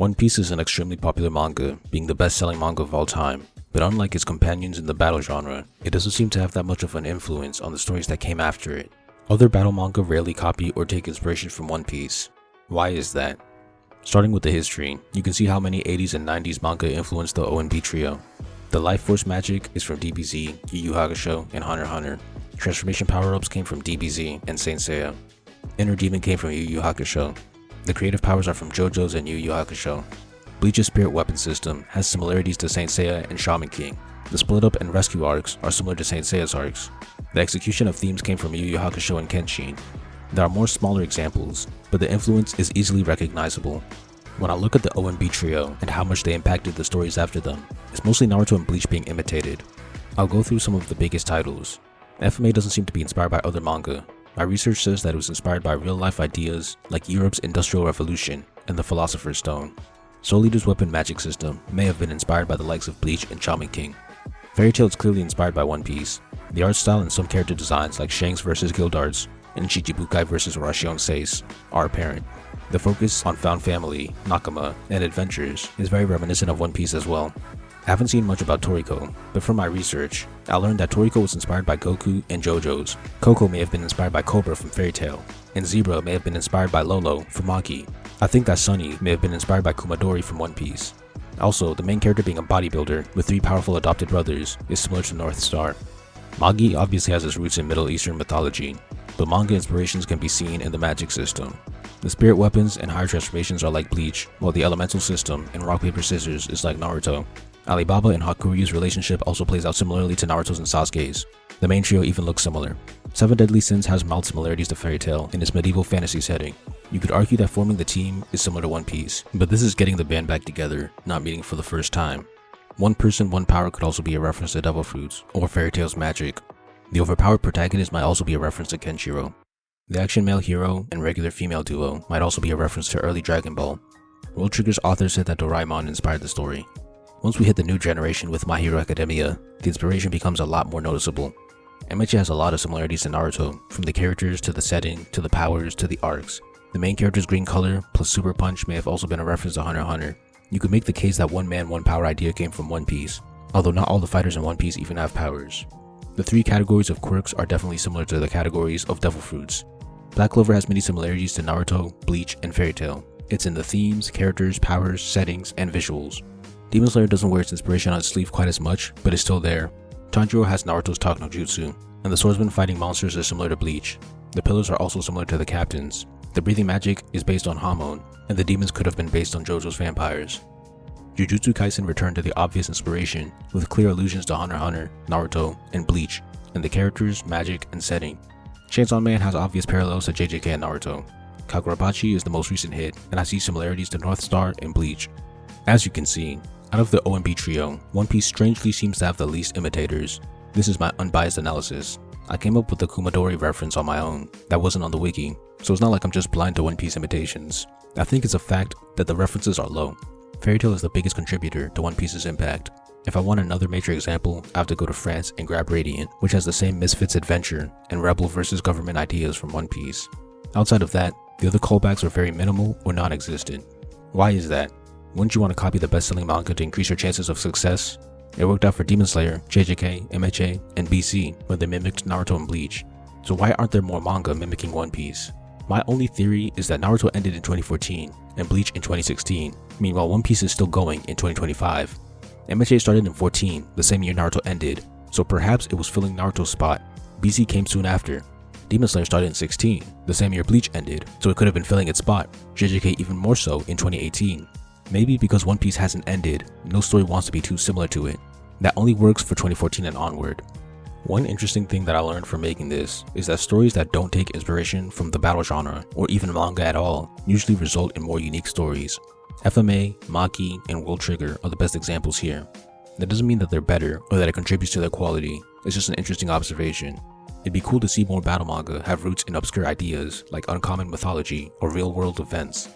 One Piece is an extremely popular manga, being the best-selling manga of all time, but unlike its companions in the battle genre, it doesn't seem to have that much of an influence on the stories that came after it. Other battle manga rarely copy or take inspiration from One Piece. Why is that? Starting with the history, you can see how many 80s and 90s manga influenced the ONB trio. The Life Force magic is from DBZ, Yu Yu Hakusho, and Hunter x Hunter. Transformation power-ups came from DBZ and Saint Seiya. Inner Demon came from Yu Yu Hakusho. The creative powers are from JoJo's and Yu Yu Hakusho. Bleach's spirit weapon system has similarities to Saint Seiya and Shaman King. The split up and rescue arcs are similar to Saint Seiya's arcs. The execution of themes came from Yu Yu Hakusho and Kenshin. There are more smaller examples, but the influence is easily recognizable. When I look at the ONB trio and how much they impacted the stories after them, it's mostly Naruto and Bleach being imitated. I'll go through some of the biggest titles. FMA doesn't seem to be inspired by other manga. My research says that it was inspired by real-life ideas like Europe's Industrial Revolution and the Philosopher's Stone. Soul Eater's weapon magic system may have been inspired by the likes of Bleach and Shaman King. Fairy Tail is clearly inspired by One Piece. The art style and some character designs like Shanks vs Gildarts and Shichibukai vs Rashion Seis are apparent. The focus on found family, Nakama, and adventures is very reminiscent of One Piece as well. I haven't seen much about Toriko, but from my research, I learned that Toriko was inspired by Goku and JoJo's. Coco may have been inspired by Cobra from Fairy Tail, and Zebra may have been inspired by Lolo from Maki. I think that Sunny may have been inspired by Kumadori from One Piece. Also, the main character being a bodybuilder with 3 powerful adopted brothers is similar to North Star. Magi obviously has its roots in Middle Eastern mythology, but manga inspirations can be seen in the magic system. The spirit weapons and higher transformations are like Bleach, while the elemental system in Rock Paper Scissors is like Naruto. Alibaba and Hakuryu's relationship also plays out similarly to Naruto's and Sasuke's. The main trio even looks similar. Seven Deadly Sins has mild similarities to Fairy Tail in its medieval fantasy setting. You could argue that forming the team is similar to One Piece, but this is getting the band back together, not meeting for the first time. One person, one power could also be a reference to Devil Fruits or Fairy Tail's magic. The overpowered protagonist might also be a reference to Kenshiro. The action male hero and regular female duo might also be a reference to early Dragon Ball. World Trigger's author said that Doraemon inspired the story. Once we hit the new generation with My Hero Academia, the inspiration becomes a lot more noticeable. MHA has a lot of similarities to Naruto, from the characters to the setting to the powers to the arcs. The main character's green color plus super punch may have also been a reference to Hunter x Hunter. You could make the case that one man, one power idea came from One Piece, although not all the fighters in One Piece even have powers. The 3 categories of quirks are definitely similar to the categories of Devil Fruits. Black Clover has many similarities to Naruto, Bleach, and Fairy Tail. It's in the themes, characters, powers, settings, and visuals. Demon Slayer doesn't wear its inspiration on its sleeve quite as much, but it's still there. Tanjiro has Naruto's Talk no Jutsu, and the swordsman fighting monsters is similar to Bleach. The pillars are also similar to the captains. The breathing magic is based on Hamon, and the demons could have been based on JoJo's vampires. Jujutsu Kaisen returned to the obvious inspiration, with clear allusions to Hunter x Hunter, Naruto, and Bleach, and the characters, magic, and setting. Chainsaw Man has obvious parallels to JJK and Naruto. Kagurabachi is the most recent hit, and I see similarities to North Star and Bleach. As you can see, out of the ONB trio, One Piece strangely seems to have the least imitators. This is my unbiased analysis. I came up with the Kumadori reference on my own, that wasn't on the wiki, so it's not like I'm just blind to One Piece imitations. I think it's a fact that the references are low. Fairy Tail is the biggest contributor to One Piece's impact. If I want another major example, I have to go to France and grab Radiant, which has the same Misfits adventure and rebel versus government ideas from One Piece. Outside of that, the other callbacks are very minimal or non-existent. Why is that? Wouldn't you want to copy the best-selling manga to increase your chances of success? It worked out for Demon Slayer, JJK, MHA, and BC when they mimicked Naruto and Bleach. So why aren't there more manga mimicking One Piece? My only theory is that Naruto ended in 2014 and Bleach in 2016. Meanwhile, One Piece is still going in 2025. MHA started in 14, the same year Naruto ended, so perhaps it was filling Naruto's spot. BC came soon after. Demon Slayer started in 16, the same year Bleach ended, so it could have been filling its spot. JJK even more so in 2018. Maybe because One Piece hasn't ended, no story wants to be too similar to it. That only works for 2014 and onward. One interesting thing that I learned from making this is that stories that don't take inspiration from the battle genre, or even manga at all, usually result in more unique stories. FMA, Maki, and World Trigger are the best examples here. That doesn't mean that they're better or that it contributes to their quality, it's just an interesting observation. It'd be cool to see more battle manga have roots in obscure ideas like uncommon mythology or real world events.